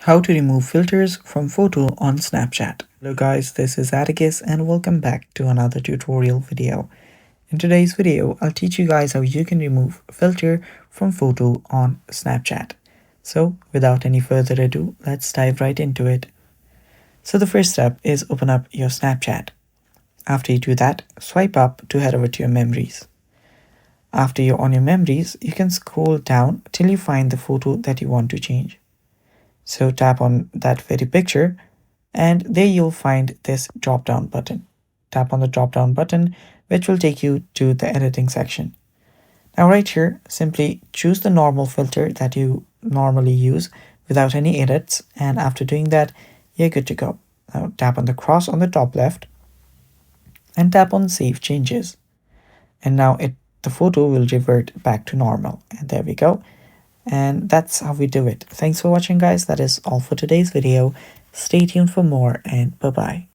How to remove filters from photo on Snapchat. Hello guys, this is Atticus and welcome back to another tutorial video. In today's video, I'll teach you guys how you can remove filter from photo on Snapchat. So without any further ado, let's dive right into it. So the first step is open up your Snapchat. After you do that, swipe up to head over to your memories. After you're on your memories, you can scroll down till you find the photo that you want to change. So tap on that very picture and there you'll find this drop down button. Tap on the drop down button, which will take you to the editing section. Now right here, simply choose the normal filter that you normally use without any edits, and after doing that, you're good to go. Now tap on the cross on the top left and tap on save changes. And now the photo will revert back to normal. And there we go. And that's how we do it. Thanks for watching guys. That is all for today's video. Stay tuned for more and bye bye.